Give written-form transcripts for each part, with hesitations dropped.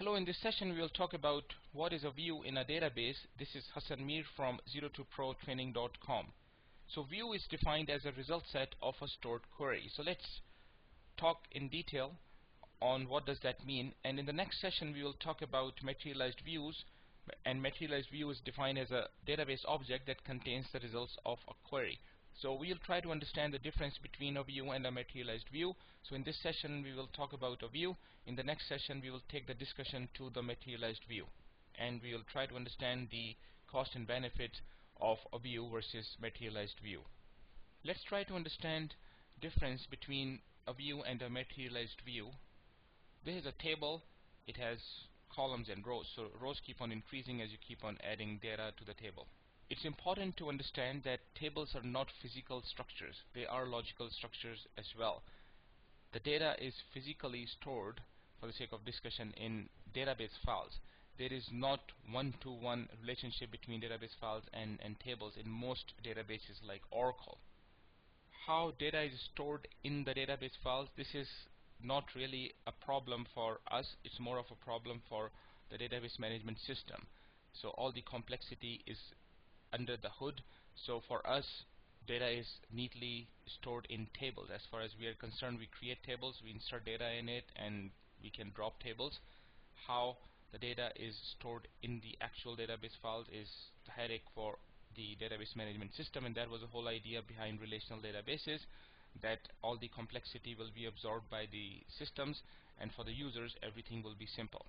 Hello, in this session we will talk about what is a view in a database. This is Hassan Mir from 02protraining.com. So view is defined as a result set of a stored query. So let's talk in detail on what does that mean, and in the next session we will talk about materialized views. And materialized view is defined as a database object that contains the results of a query. So we'll try to understand the difference between a view and a materialized view. So in this session we will talk about a view. In the next session we will take the discussion to the materialized view, and we will try to understand the cost and benefit of a view versus materialized view. Let's try to understand difference between a view and a materialized view. This is a table. It has columns and rows, so rows keep on increasing as you keep on adding data to the table. It's important to understand that tables are not physical structures, they are logical structures as well. The data is physically stored, for the sake of discussion, in database files. There is not one-to-one relationship between database files and tables in most databases like Oracle. How data is stored in the database files, this is not really a problem for us. It's more of a problem for the database management system. So all the complexity is under the hood. So for us, data is neatly stored in tables. As far as we are concerned, we create tables, we insert data in it, and we can drop tables. How the data is stored in the actual database files is the headache for the database management system, and that was the whole idea behind relational databases, that all the complexity will be absorbed by the systems, and for the users everything will be simple.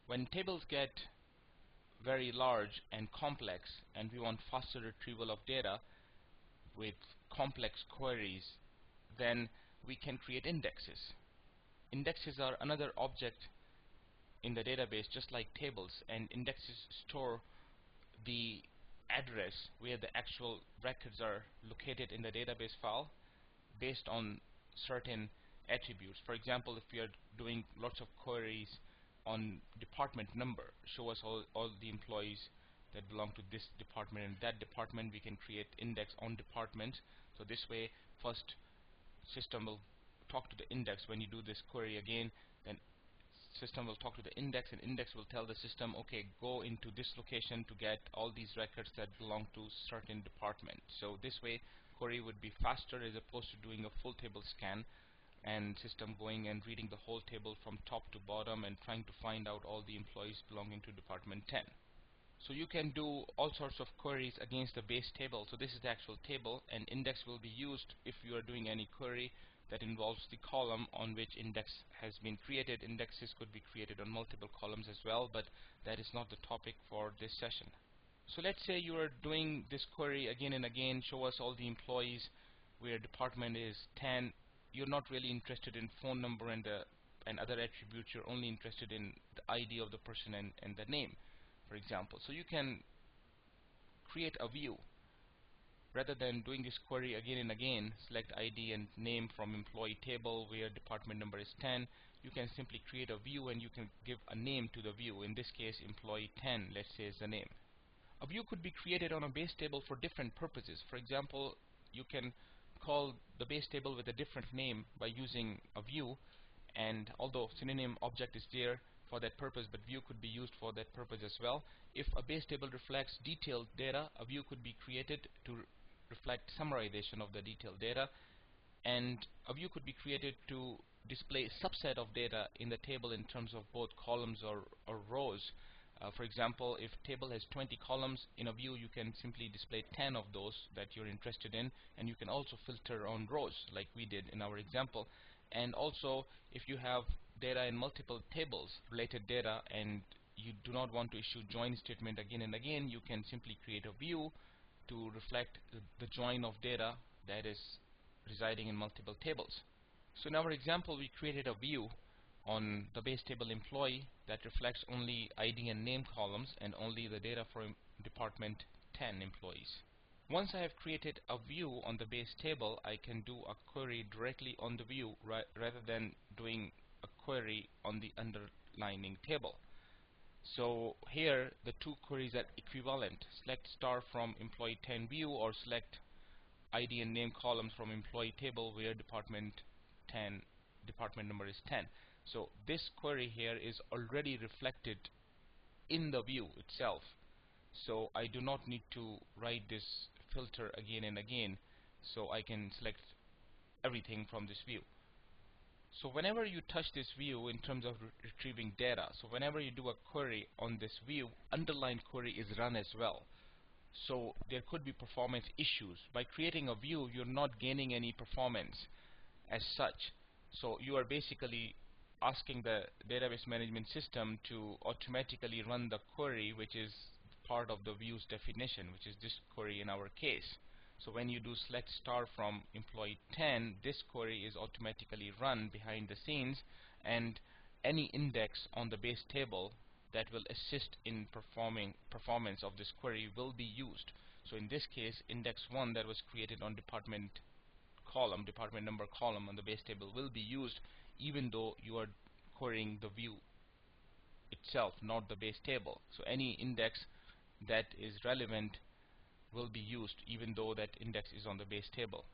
When tables get very large and complex and we want faster retrieval of data with complex queries, then we can create indexes. Indexes are another object in the database just like tables, and indexes store the address where the actual records are located in the database file based on certain attributes. For example, if we are doing lots of queries on department number, show us all the employees that belong to this department and that department, we can create index on department. So this way, first system will talk to the index. When you do this query again, then system will talk to the index, and index will tell the system, okay, go into this location to get all these records that belong to certain department. So this way query would be faster as opposed to doing a full table scan and system going and reading the whole table from top to bottom and trying to find out all the employees belonging to department 10. So you can do all sorts of queries against the base table. So this is the actual table, and index will be used if you are doing any query that involves the column on which index has been created. Indexes could be created on multiple columns as well, but that is not the topic for this session. So let's say you are doing this query again and again, show us all the employees where department is 10. You're not really interested in phone number and other attributes. You're only interested in the ID of the person and the name, for example. So you can create a view. Rather than doing this query again and again, select ID and name from employee table where department number is 10, you can simply create a view and you can give a name to the view. In this case, employee 10, let's say, is the name. A view could be created on a base table for different purposes. For example, you can call the base table with a different name by using a view, and although synonym object is there for that purpose, but view could be used for that purpose as well. If a base table reflects detailed data, a view could be created to reflect summarization of the detailed data, and a view could be created to display a subset of data in the table in terms of both columns or rows. For example, if table has 20 columns, in a view you can simply display 10 of those that you're interested in, and you can also filter on rows like we did in our example. And also, if you have data in multiple tables, related data, and you do not want to issue join statement again and again, you can simply create a view to reflect the join of data that is residing in multiple tables. So in our example, we created a view on the base table employee that reflects only ID and name columns and only the data for department 10 employees. Once I have created a view on the base table, I can do a query directly on the view rather than doing a query on the underlying table. So here the two queries are equivalent. Select star from employee 10 view, or select ID and name columns from employee table where department 10 department number is 10. So this query here is already reflected in the view itself. So I do not need to write this filter again and again. So I can select everything from this view. So whenever you touch this view in terms of retrieving data, so whenever you do a query on this view, underlying query is run as well. So there could be performance issues. By creating a view, you're not gaining any performance as such. So you are basically asking the database management system to automatically run the query, which is part of the view's definition, which is this query in our case. So when you do select star from employee 10, this query is automatically run behind the scenes, and any index on the base table that will assist in performance of this query will be used. So in this case, index 1 that was created on department number column on the base table will be used, even though you are querying the view itself, not the base table. So any index that is relevant will be used, even though that index is on the base table.